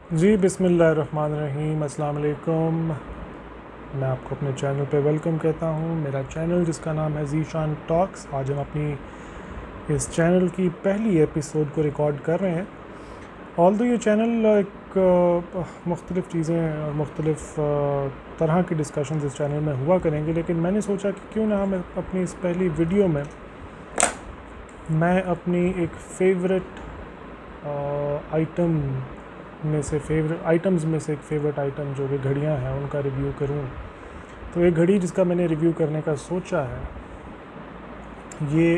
जी बिस्मिल्लाहिर्रहमानिर्रहीम, अस्सलाम वालेकुम। मैं आपको अपने चैनल पे वेलकम कहता हूँ। मेरा चैनल जिसका नाम है ज़ीशान टॉक्स, आज हम अपनी इस चैनल की पहली एपिसोड को रिकॉर्ड कर रहे हैं। ऑल्दो ये चैनल एक मुख्तलिफ़ चीज़ें और मुख्तलिफ़ तरह की डिस्कशन इस चैनल में हुआ करेंगे, लेकिन मैंने सोचा कि क्यों ना हम अपनी इस पहली वीडियो में मैं अपनी एक फ़ेवरेट आइटम्स में से एक फ़ेवरेट आइटम जो कि घड़ियाँ हैं उनका रिव्यू करूँ। तो एक घड़ी जिसका मैंने रिव्यू करने का सोचा है, ये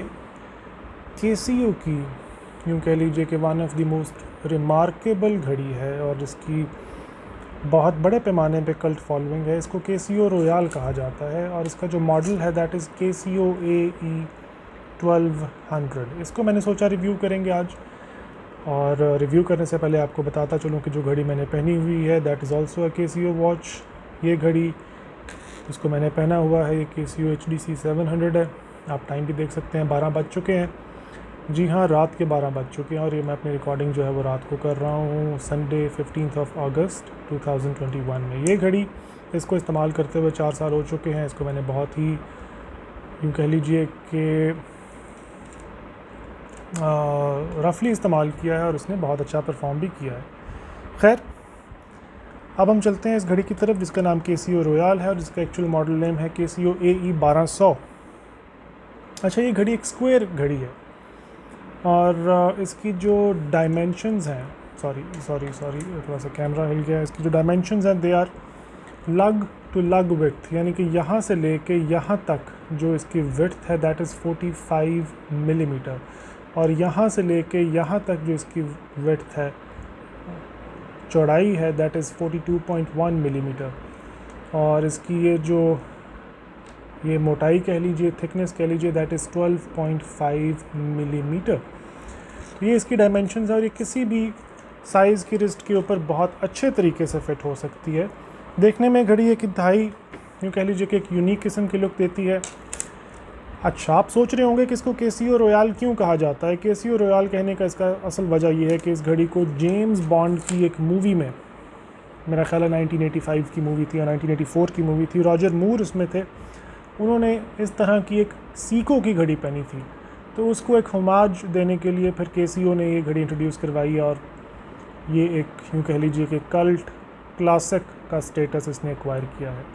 केसीओ की, यूँ कह लीजिए कि one of the most remarkable घड़ी है और इसकी बहुत बड़े पैमाने पे कल्ट फॉलोइंग है। इसको केसीओ रॉयल कहा जाता है और इसका जो मॉडल है दैट इज़ केसीओ AE 1200। इसको मैंने सोचा रिव्यू करेंगे आज। और रिव्यू करने से पहले आपको बताता चलूँ कि जो घड़ी मैंने पहनी हुई है that is also a KCO watch. ये घड़ी इसको मैंने पहना हुआ है, ये केसीओ HDC 700 है। आप टाइम भी देख सकते हैं, 12 बज चुके हैं। जी हाँ, रात के 12 बज चुके हैं और ये मैं अपनी रिकॉर्डिंग जो है वो रात को कर रहा हूँ संडे 15 अगस्त 2021 में। ये घड़ी इसको इस्तेमाल करते हुए 4 साल हो चुके हैं। इसको मैंने बहुत ही यूँ कह लीजिए कि रफली इस्तेमाल किया है और उसने बहुत अच्छा परफॉर्म भी किया है। खैर, अब हम चलते हैं इस घड़ी की तरफ जिसका नाम केसीओ रॉयल है और जिसका एक्चुअल मॉडल नेम है केसीओ AE 1200। अच्छा, ये घड़ी एक स्क्वायर घड़ी है और इसकी जो डायमेंशंस हैं, सॉरी थोड़ा सा कैमरा हिल गया। इसकी जो डायमेंशंस हैं दे आर लग टू लग विड्थ, यानी कि यहाँ से लेके यहाँ तक जो इसकी विड्थ है दैट इज़ 45 मिलीमीटर और यहाँ से लेके यहाँ तक जो इसकी विड्थ है, चौड़ाई है दैट इज़ 42.1 मिलीमीटर और इसकी ये मोटाई कह लीजिए, थिकनेस कह लीजिए दैट इज़ 12.5 मिलीमीटर। तो ये इसकी डायमेंशंस है और ये किसी भी साइज़ की रिस्ट के ऊपर बहुत अच्छे तरीके से फिट हो सकती है। देखने में घड़ी एक इंतहाई यूँ कह लीजिए कि एक यूनिक किस्म की लुक देती है। अच्छा, आप सोच रहे होंगे कि इसको केसीओ रॉयल क्यों कहा जाता है। केसीओ रॉयल कहने का इसका असल वजह यह है कि इस घड़ी को जेम्स बॉन्ड की एक मूवी में, मेरा ख्याल है 1985 की मूवी थी या 1984 की मूवी थी, रॉजर मूर उसमें थे। उन्होंने इस तरह की एक सीको की घड़ी पहनी थी, तो उसको एक होमाज देने के लिए फिर केसीओ ने ये घड़ी इंट्रोड्यूस करवाई और ये एक यूँ कह लीजिए कि कल्ट क्लासिक का स्टेटस इसने एक्वायर किया है।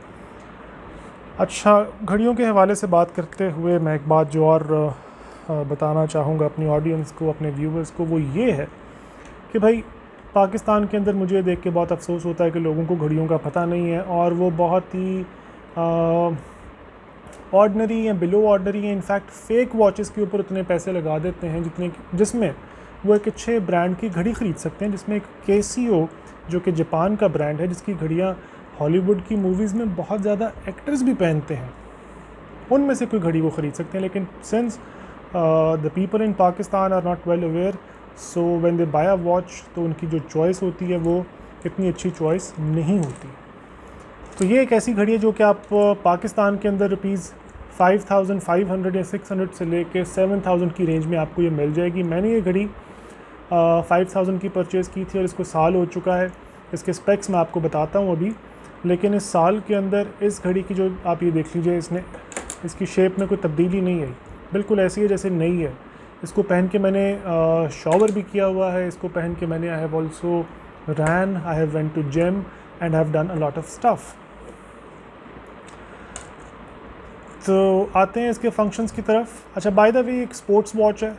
अच्छा, घड़ियों के हवाले से बात करते हुए मैं एक बात जो और बताना चाहूँगा अपनी ऑडियंस को, अपने व्यूवर्स को, वो ये है कि भाई पाकिस्तान के अंदर मुझे देख के बहुत अफसोस होता है कि लोगों को घड़ियों का पता नहीं है और वो बहुत ही ऑर्डनरी या बिलो ऑर्डनरी या इनफैक्ट फ़ेक वॉचेस के ऊपर उतने पैसे लगा देते हैं जिसमें वो एक अच्छे ब्रांड की घड़ी ख़रीद सकते हैं, जिसमें एक केसीओ जो कि जापान का ब्रांड है, जिसकी घड़ियाँ हॉलीवुड की मूवीज़ में बहुत ज़्यादा एक्टर्स भी पहनते हैं, उनमें से कोई घड़ी वो ख़रीद सकते हैं। लेकिन since the people in Pakistan are not well aware, so when they buy a watch तो उनकी जो चॉइस होती है वो इतनी अच्छी चॉइस नहीं होती। तो ये एक ऐसी घड़ी है जो कि आप पाकिस्तान के अंदर ₹5500 या 600 से लेके 7000 की रेंज में आपको ये मिल जाएगी। मैंने ये घड़ी 5000 की परचेज़ की थी और इसको साल हो चुका है। इसके स्पेक्स मैं आपको बताता हूँ अभी, लेकिन इस साल के अंदर इस घड़ी की जो आप ये देख लीजिए, इसकी शेप में कोई तब्दीली नहीं आई, बिल्कुल ऐसी है जैसे नई है। इसको पहन के मैंने शॉवर भी किया हुआ है, इसको पहन के मैंने I have also run, I have went to gym and have done a lot of stuff. तो आते हैं इसके फंक्शंस की तरफ। अच्छा, बाय द वे एक स्पोर्ट्स वॉच है,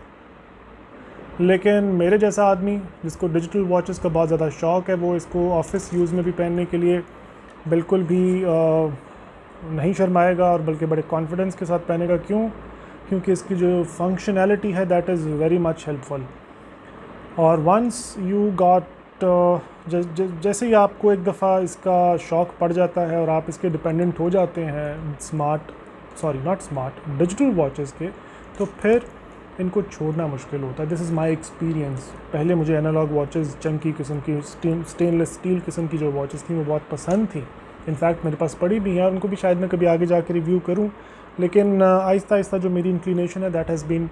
लेकिन मेरे जैसा आदमी जिसको डिजिटल वॉचेस का बहुत ज़्यादा शौक़ है वो इसको ऑफिस यूज़ में भी पहनने के लिए बिल्कुल भी नहीं शर्माएगा और बल्कि बड़े कॉन्फिडेंस के साथ पहनेगा। क्योंकि इसकी जो फंक्शनैलिटी है that is very much helpful. और वंस यू गॉट जैसे ही आपको एक दफ़ा इसका शौक़ पड़ जाता है और आप इसके डिपेंडेंट हो जाते हैं डिजिटल वॉचेस के, तो फिर इनको छोड़ना मुश्किल होता है। This is my experience. पहले मुझे एनालॉग वॉचेस चंकी किस्म की, स्टेनलेस स्टील किस्म की जो वॉचेस थी वो बहुत पसंद थी। इनफैक्ट मेरे पास पड़ी भी हैं और उनको भी शायद मैं कभी आगे जाकर रिव्यू करूं, लेकिन आहिस्ता आहिस्ता जो मेरी इंक्लिनेशन है that has been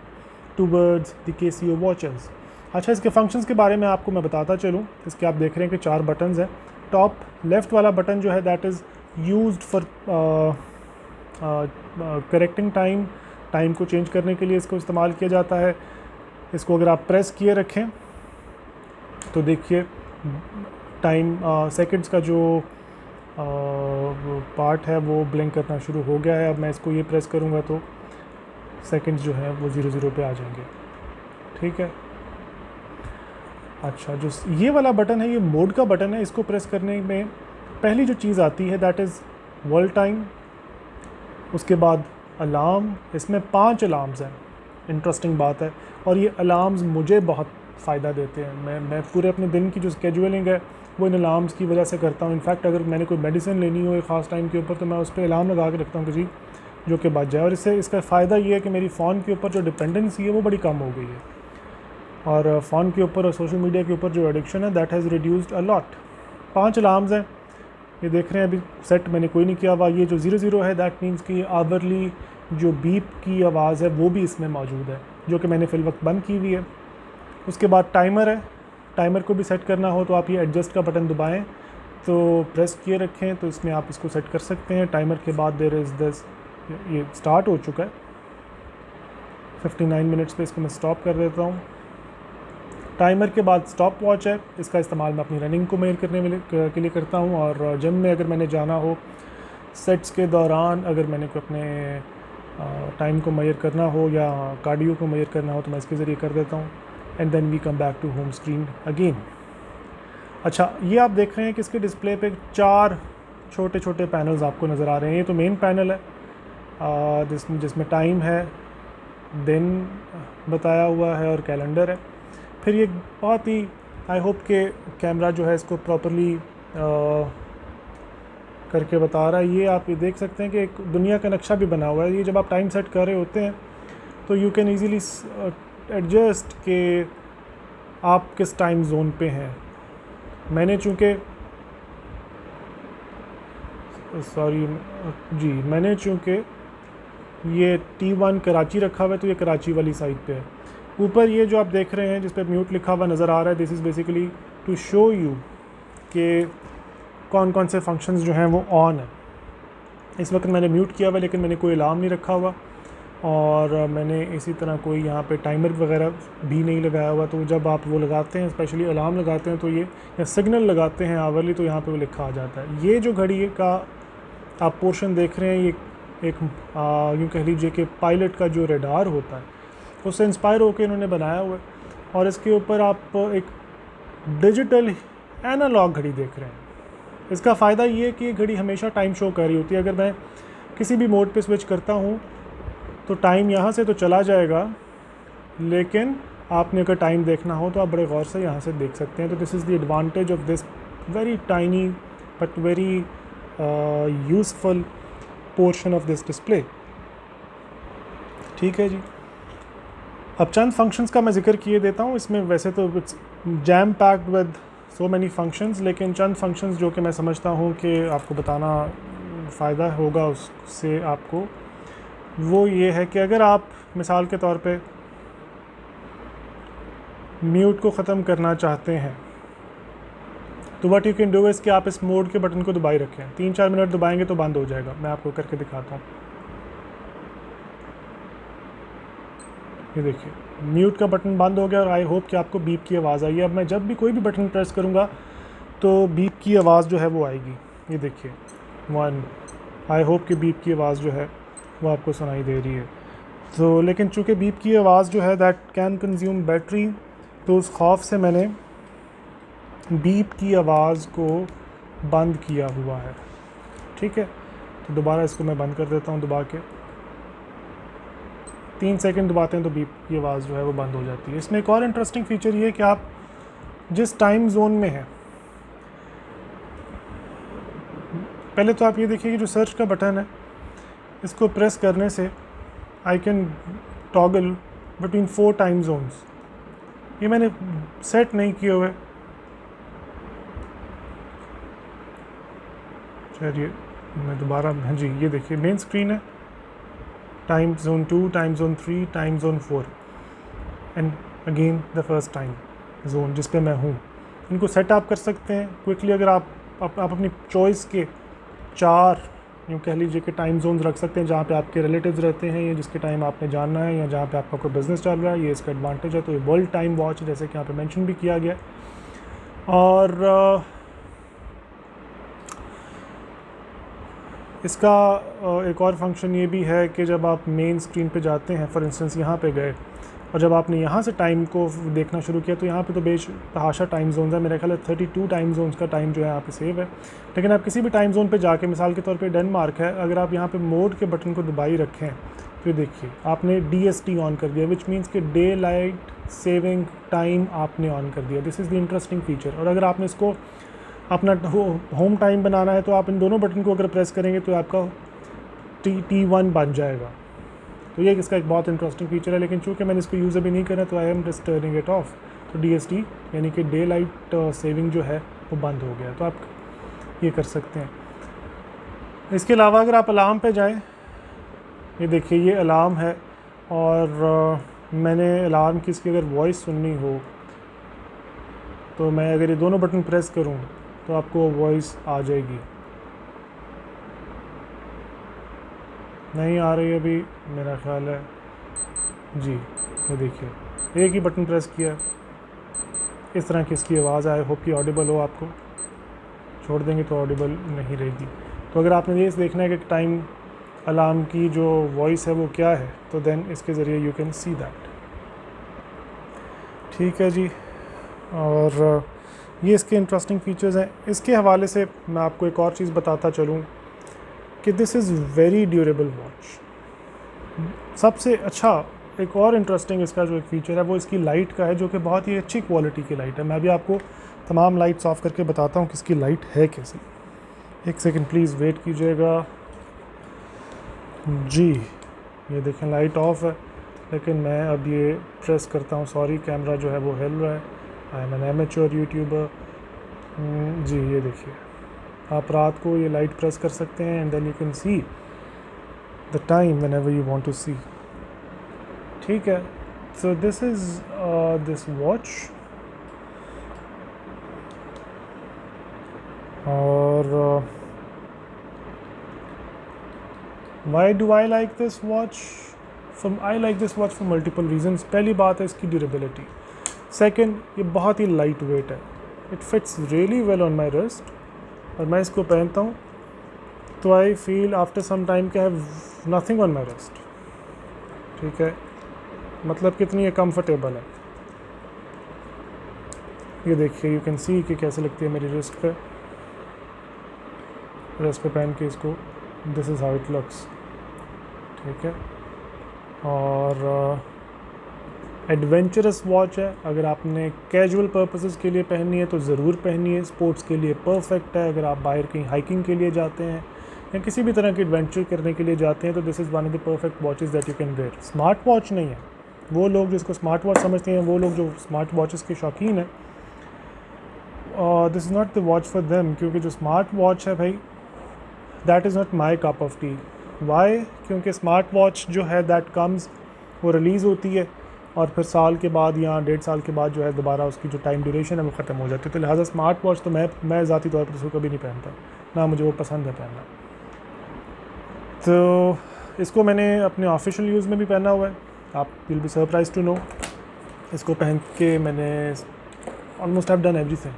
towards the Casio watches. अच्छा, इसके फंक्शंस के बारे में आपको मैं बताता चलूँ। इसके आप देख रहे हैं कि 4 बटन्स हैं। टॉप लेफ़्ट वाला बटन जो है that is used for correcting time को चेंज करने के लिए इसको इस्तेमाल किया जाता है। इसको अगर आप प्रेस किए रखें तो देखिए टाइम सेकंड्स का जो पार्ट है वो ब्लिंक करना शुरू हो गया है। अब मैं इसको ये प्रेस करूँगा तो सेकंड्स जो है वो 0 पे आ जाएंगे। ठीक है। अच्छा, जो ये वाला बटन है ये मोड का बटन है। इसको प्रेस करने में पहली जो चीज़ आती है दैट इज़ वर्ल्ड टाइम, उसके बाद अलार्म। इसमें 5 अलार्म्स हैं, इंटरेस्टिंग बात है। और ये अलार्म्स मुझे बहुत फ़ायदा देते हैं। मैं पूरे अपने दिन की जो स्केजुअलिंग है वो इन अलार्म्स की वजह से करता हूँ। इनफैक्ट अगर मैंने कोई मेडिसिन लेनी हो एक ख़ास टाइम के ऊपर तो मैं उस पर अलार्म लगा के रखता हूँ कि जी जो कि बच जाए। और इससे इसका फ़ायदा ये है कि मेरी फ़ोन के ऊपर जो डिपेंडेंसी है वो बड़ी कम हो गई है, और फ़ोन के ऊपर और सोशल मीडिया के ऊपर जो एडिक्शन है that has reduced a lot. 5 alarms हैं, ये देख रहे हैं। अभी सेट मैंने कोई नहीं किया हुआ। ये जो 0 है दैट मीन्स कि आवरली जो बीप की आवाज़ है वो भी इसमें मौजूद है, जो कि मैंने फ़िल वक्त बंद की हुई है। उसके बाद टाइमर है। टाइमर को भी सेट करना हो तो आप ये एडजस्ट का बटन दबाएं तो प्रेस किए रखें तो इसमें आप इसको सेट कर सकते हैं। टाइमर के बाद देयर इज़ दिस, ये स्टार्ट हो चुका है 59 मिनट्स पे। इसको मैं स्टॉप कर देता हूँ। टाइमर के बाद स्टॉप वॉच है। इसका इस्तेमाल मैं अपनी रनिंग को मेजर करने के लिए करता हूँ, और जिम में अगर मैंने जाना हो सेट्स के दौरान अगर मैंने को अपने टाइम को मेजर करना हो या कार्डियो को मेजर करना हो तो मैं इसके ज़रिए कर देता हूँ। And then we come back to home screen again. अच्छा, ये आप देख रहे हैं कि इसके डिस्प्ले पे 4 छोटे छोटे पैनल्स आपको नज़र आ रहे हैं। ये तो मेन पैनल है जिसमें टाइम है, दिन बताया हुआ है और कैलेंडर है। फिर ये बहुत ही आई होप के कैमरा जो है इसको प्रॉपरली करके बता रहा है। ये आप ये देख सकते हैं कि एक दुनिया का नक्शा भी बना हुआ है। ये जब आप टाइम सेट कर रहे होते हैं तो यू कैन ईज़िली एडजस्ट कि आप किस टाइम जोन पे हैं। मैंने चूँकि ये T1 कराची रखा हुआ है तो ये कराची वाली साइड पे है। ऊपर ये जो आप देख रहे हैं जिस पे म्यूट लिखा हुआ नज़र आ रहा है, this is basically to show you कि कौन कौन से फंक्शंस जो हैं वो ऑन है। इस वक्त मैंने म्यूट किया हुआ लेकिन मैंने कोई अलार्म नहीं रखा हुआ, और मैंने इसी तरह कोई यहाँ पे टाइमर वगैरह भी नहीं लगाया हुआ। तो जब आप वो लगाते हैं, स्पेशली अलार्म लगाते हैं तो ये या सिग्नल लगाते हैं आवरली, तो यहाँ पे वो लिखा आ जाता है। ये जो घड़ी का आप पोर्शन देख रहे हैं ये एक यूँ कह लीजिए कि पायलट का जो रेडार होता है उससे इंस्पायर होकर इन्होंने बनाया हुआ है। और इसके ऊपर आप एक डिजिटल एनालॉग घड़ी देख रहे हैं। इसका फ़ायदा ये है कि ये घड़ी हमेशा टाइम शो कर रही होती है। अगर मैं किसी भी मोड पे स्विच करता हूँ तो टाइम यहाँ से तो चला जाएगा, लेकिन आपने अगर टाइम देखना हो तो आप बड़े गौर से यहाँ से देख सकते हैं। तो this is the advantage of this very tiny but very useful portion of this display. ठीक है जी। अब चंद फंक्शंस का मैं ज़िक्र किए देता हूँ। इसमें वैसे तो it's jam packed with so many functions, लेकिन चंद फंक्शंस जो कि मैं समझता हूँ कि आपको बताना फ़ायदा होगा उससे आपको, वो ये है कि अगर आप मिसाल के तौर पे म्यूट को ख़त्म करना चाहते हैं तो what you can do is कि आप इस मोड के बटन को दबाए रखें। 3-4 मिनट दबाएंगे तो बंद हो जाएगा। मैं आपको करके दिखाता हूँ। ये देखिए म्यूट का बटन बंद हो गया और आई होप कि आपको बीप की आवाज़ आई है। अब मैं जब भी कोई भी बटन प्रेस करूँगा तो बीप की आवाज़ जो है वो आएगी। ये देखिए 1, आई होप कि बीप की आवाज़ जो है वो आपको सुनाई दे रही है। तो लेकिन चूँकि बीप की आवाज़ जो है दैट कैन कंज्यूम बैटरी, तो उस खौफ से मैंने बीप की आवाज़ को बंद किया हुआ है। ठीक है, तो दोबारा इसको मैं बंद कर देता हूँ दबा के। 3 सेकंड दबाते हैं तो बीप की आवाज़ जो है वो बंद हो जाती है। इसमें एक और इंटरेस्टिंग फीचर ये है कि आप जिस टाइम जोन में हैं, पहले तो आप ये देखिए कि जो सर्च का बटन है इसको प्रेस करने से I can toggle between 4 time zones. ये मैंने सेट नहीं किए हुए। चलिए मैं दोबारा, हाँ जी ये देखिए मेन स्क्रीन है, time zone 2, time zone 3, time zone 4 and again the first time zone जिस पे मैं हूँ। इनको सेट आप कर सकते हैं क्विकली। अगर आप अपनी चॉइस के 4 यूँ कह लीजिए कि टाइम जोन्स रख सकते हैं जहाँ पे आपके रिलेटिव्स रहते हैं या जिसके टाइम आपने जानना है या जहाँ पे आपका कोई बिज़नेस चल रहा है। ये इसका एडवांटेज है। तो ये वर्ल्ड टाइम वॉच जैसे कि यहाँ पे मेंशन भी किया गया। और इसका एक और फंक्शन ये भी है कि जब आप मेन स्क्रीन पे जाते हैं, फॉर इंस्टेंस यहाँ पे गए और जब आपने यहाँ से टाइम को देखना शुरू किया तो यहाँ पे तो बेतहाशा टाइम जोन्स है। मेरा ख्याल है 32 टाइम जोन्स का टाइम जो है यहाँ पे सेव है। लेकिन आप किसी भी टाइम जोन पे जाके, मिसाल के तौर पे डेनमार्क है, अगर आप यहाँ पे मोड के बटन को दबाई रखें तो देखिए आपने DST ऑन कर दिया, विच मीन्स कि डे लाइट सेविंग टाइम आपने ऑन कर दिया। This is the interesting feature. और अगर आपने इसको अपना होम टाइम बनाना है तो आप इन दोनों बटन को अगर प्रेस करेंगे तो आपका T1 बन जाएगा। तो ये इसका एक बहुत इंटरेस्टिंग फीचर है। लेकिन चूँकि मैंने इसको यूज़ अभी नहीं करा तो I am just turning it of. तो DST यानी कि डे लाइट सेविंग जो है वो बंद हो गया। तो आप ये कर सकते हैं। इसके अलावा अगर आप अलार्म पे जाएं, ये देखिए ये अलार्म है। और मैंने अलार्म की इसकी अगर वॉइस सुननी हो तो मैं अगर ये दोनों बटन प्रेस करूं तो आपको वॉइस आ जाएगी। नहीं आ रही अभी मेरा ख्याल है जी। ये देखिए एक ही बटन प्रेस किया, इस तरह की इसकी आवाज़ आए। होप कि ऑडिबल हो आपको। छोड़ देंगे तो ऑडिबल नहीं रहेगी। तो अगर आपने ये देखना है कि टाइम अलार्म की जो वॉइस है वो क्या है तो देन इसके ज़रिए यू कैन सी दैट। ठीक है जी। और ये इसके इंटरेस्टिंग फीचर्स हैं। इसके हवाले से मैं आपको एक और चीज़ बताता चलूँ कि this is very durable watch. सबसे अच्छा एक और इंटरेस्टिंग इसका जो एक फ़ीचर है वो इसकी लाइट का है, जो कि बहुत ही अच्छी क्वालिटी की लाइट है। मैं भी आपको तमाम लाइट्स ऑफ करके बताता हूँ कि इसकी लाइट है कैसी। एक सेकंड प्लीज़ वेट कीजिएगा जी। ये देखें लाइट ऑफ है, लेकिन मैं अब ये प्रेस करता हूँ। सॉरी कैमरा जो है वो हिल रहा है। I am an amateur YouTuber जी। ये देखिए आप रात को ये लाइट प्रेस कर सकते हैं and then you can see the time whenever you want to see. ठीक है। So this is this watch. और why do I like this watch? I like this watch for multiple reasons. पहली बात है इसकी ड्यूरेबिलिटी। सेकेंड, ये बहुत ही लाइट वेट है। It fits really well on my wrist. और मैं इसको पहनता हूँ तो I feel after some time के have nothing on my wrist. ठीक है, मतलब कितनी ये कंफर्टेबल है। ये देखिए यू कैन सी कि कैसे लगती है मेरी रिस्ट पे पहन के इसको। This is how it looks. ठीक है। और एडवेंचरस वॉच है। अगर आपने कैजुअल पर्पसेस के लिए पहननी है तो ज़रूर पहनिए। स्पोर्ट्स के लिए परफेक्ट है। अगर आप बाहर कहीं हाइकिंग के लिए जाते हैं या किसी भी तरह की एडवेंचर करने के लिए जाते हैं तो this is one of the perfect watches that you can wear. Smart watch नहीं है। वो लोग जिसको स्मार्ट वॉच समझते हैं, वो लोग जो स्मार्ट वॉचेस के शौकीन हैं, this is not the watch for them. क्योंकि जो स्मार्ट वॉच है भाई, that is not my cup of tea. Why? क्योंकि स्मार्ट वॉच जो है दैट कम्स, वो रिलीज़ होती है और फिर साल के बाद या 1.5 साल के बाद जो है दोबारा उसकी जो टाइम ड्यूरेशन है वो ख़त्म हो जाती है। तो लिहाजा स्मार्ट वॉच तो मैं ज़ाती तौर पर उसको कभी नहीं पहनता, ना मुझे वो पसंद है पहनना। तो इसको मैंने अपने ऑफिशियल यूज़ में भी पहना हुआ है। आप will be surprise to know, इसको पहन के मैंने ऑलमोस्ट हैव डन एवरीथिंग।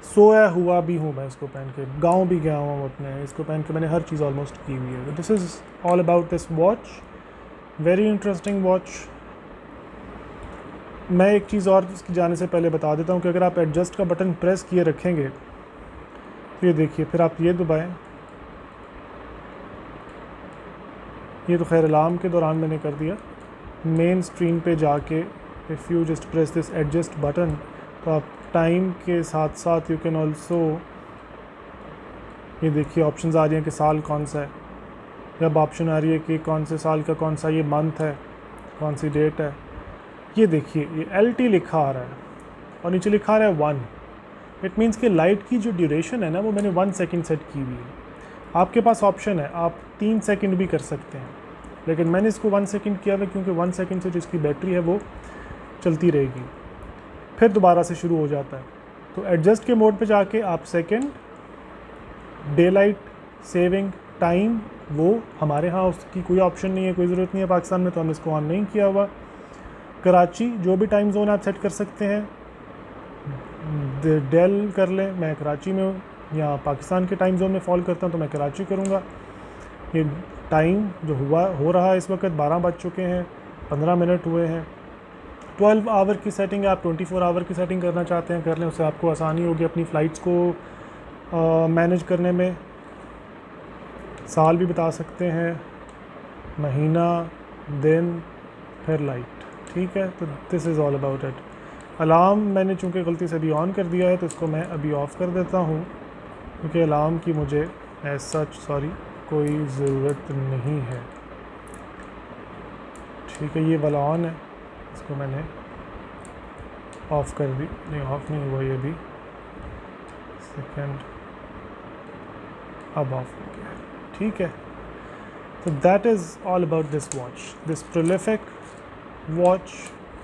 सोया हुआ भी हूँ मैं इसको पहन के, गाँव भी गया हूँ अपने, इसको पहन के मैंने हर चीज़ ऑलमोस्ट की हुई है। This is all about this watch. Very interesting watch. मैं एक चीज़ और इसकी जाने से पहले बता देता हूँ कि अगर आप एडजस्ट का बटन प्रेस किए रखेंगे तो ये देखिए, फिर आप ये दबाएं। ये तो खैर अलार्म के दौरान मैंने कर दिया। मेन स्क्रीन पे जाके if you just press this adjust button तो आप टाइम के साथ साथ यू कैन ऑल्सो, ये देखिए ऑप्शंस आ रही हैं कि साल कौन सा है। जब ऑप्शन आ रही है कि कौन से साल का कौन सा ये मंथ है, कौन सी डेट है। ये देखिए ये LT लिखा आ रहा है और नीचे लिखा आ रहा है 1। इट मीन्स कि लाइट की जो ड्यूरेशन है ना वो मैंने 1 सेकेंड सेट की हुई है। आपके पास ऑप्शन है, आप 3 सेकेंड भी कर सकते हैं, लेकिन मैंने इसको 1 सेकेंड किया हुआ क्योंकि 1 सेकेंड से जो इसकी बैटरी है वो चलती रहेगी, फिर दोबारा से शुरू हो जाता है। तो एडजस्ट के मोड पे जाके आप second, day light saving time, वो हमारे यहाँ उसकी कोई ऑप्शन नहीं है, कोई ज़रूरत नहीं है पाकिस्तान में, तो हमने इसको ऑन नहीं किया हुआ। कराची जो भी टाइम जोन आप सेट कर सकते हैं, डेल कर लें, मैं कराची में हूँ, या पाकिस्तान के टाइम जोन में फॉल करता हूँ तो मैं कराची करूँगा। ये टाइम जो हो रहा है इस वक्त 12 बज चुके हैं, 15 मिनट हुए हैं। 12 आवर की सेटिंग आप 24 आवर की सेटिंग करना चाहते हैं कर लें, उससे आपको आसानी होगी अपनी फ़्लाइट्स को मैनेज करने में। साल भी बता सकते हैं, महीना, दिन, फिर लाइट, ठीक है। तो this is all about it. Alarm मैंने चूँकि गलती से अभी ऑन कर दिया है तो इसको मैं अभी ऑफ़ कर देता हूँ, क्योंकि अलार्म की मुझे एज सच कोई ज़रूरत नहीं है, ठीक है। ये वाला ऑन है, इसको मैंने ऑफ़ कर दी, नहीं ऑफ़ नहीं हुआ ये भी, सेकंड, अब ऑफ हो गया, ठीक है। तो that is all about this watch, this prolific watch,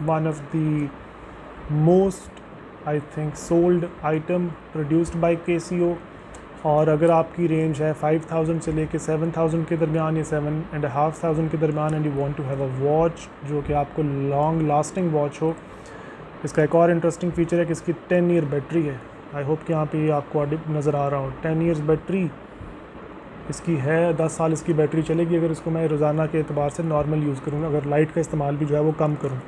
one of the most I think sold item produced by KCO। और अगर आपकी रेंज है 5000 से लेके 7000 के दरमियान या 7500 के दरमियान, and you want to have a watch जो कि आपको लॉन्ग लास्टिंग वॉच हो, इसका एक और इंटरेस्टिंग फीचर है कि इसकी 10 ईयर बैटरी है। आई होप कि यहाँ पे आपको नज़र आ रहा हो, 10 ईयर्स बैटरी इसकी है, 10 साल इसकी बैटरी चलेगी अगर इसको मैं रोज़ाना के अतबार से नॉर्मल यूज़ करूँगा। अगर लाइट का इस्तेमाल भी जो है वो कम करूँ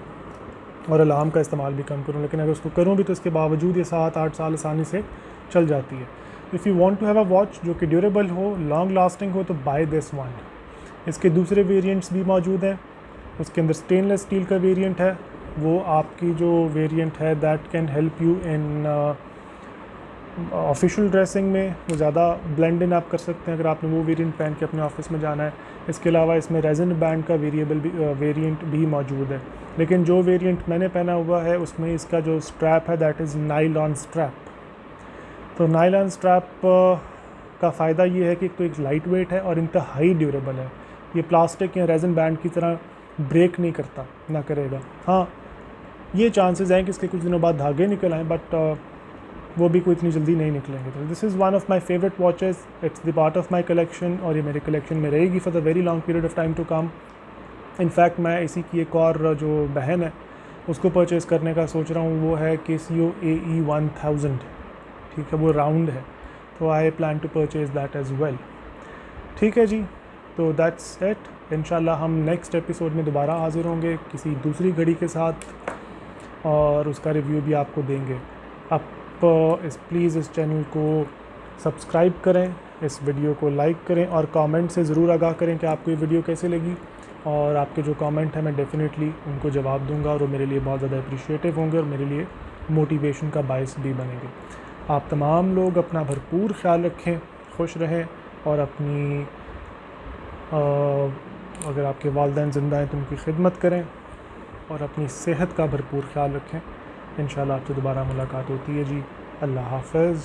और अलार्म का इस्तेमाल भी कम करूँ, लेकिन अगर उसको करूँ भी तो इसके बावजूद ये 7-8 साल आसानी से चल जाती है। If you want to have a watch जो कि ड्यूरेबल हो, लॉन्ग लास्टिंग हो, तो बाय दिस वन। इसके दूसरे वेरिएंट्स भी मौजूद हैं, उसके अंदर स्टेनलेस स्टील का वेरिएंट है, वो आपकी जो वेरिएंट है that can help you in official dressing में, वो ज़्यादा ब्लेंड इन आप कर सकते हैं अगर आपने वो वेरिएंट पहन के अपने ऑफिस में जाना है। इसके अलावा इसमें रेजिन बैंड का वेरिएंट भी मौजूद है, लेकिन जो वेरिएंट मैंने पहना हुआ है उसमें इसका जो स्ट्रैप है दैट इज़ नाइलॉन स्ट्रैप। तो नाइलॉन स्ट्रैप का फ़ायदा ये है कि तो एक लाइट वेट है और इंतहाई ड्यूरेबल है। ये प्लास्टिक या रेजिन बैंड की तरह ब्रेक नहीं करता, ना करेगा। हाँ, ये चांसेस हैं कि इसके कुछ दिनों बाद धागे निकल आएँ, बट वो भी कोई इतनी जल्दी नहीं निकलेंगे। तो this is one of my favourite watches, it's the part of my collection, और ये मेरे कलेक्शन में रहेगी for the very long period of time to come. In fact मैं इसी की एक और जो बहन है उसको परचेज़ करने का सोच रहा हूँ, वो है KCO AE1000, ठीक है, वो राउंड है, तो I plan to purchase that as well. ठीक है जी, तो दैट्स इट। इंशाल्लाह हम नेक्स्ट एपिसोड में दोबारा हाज़िर होंगे किसी दूसरी घड़ी के साथ, और उसका रिव्यू भी आपको देंगे। आप प्लीज़ इस चैनल को सब्सक्राइब करें, इस वीडियो को लाइक करें, और कमेंट से ज़रूर आगाह करें कि आपको ये वीडियो कैसे लगी, और आपके जो कमेंट हैं मैं डेफ़िनेटली उनको जवाब दूंगा, और वो मेरे लिए बहुत ज़्यादा अप्रिशिएटिव होंगे और मेरे लिए मोटिवेशन का बायस भी बनेंगे। आप तमाम लोग अपना भरपूर ख्याल रखें, खुश रहें, और अपनी अगर आपके वालिदैन ज़िंदा हैं तो उनकी खिदमत करें, और अपनी सेहत का भरपूर ख्याल रखें। इंशाल्लाह आपसे दोबारा मुलाकात होती है जी। अल्लाह हाफ़िज़।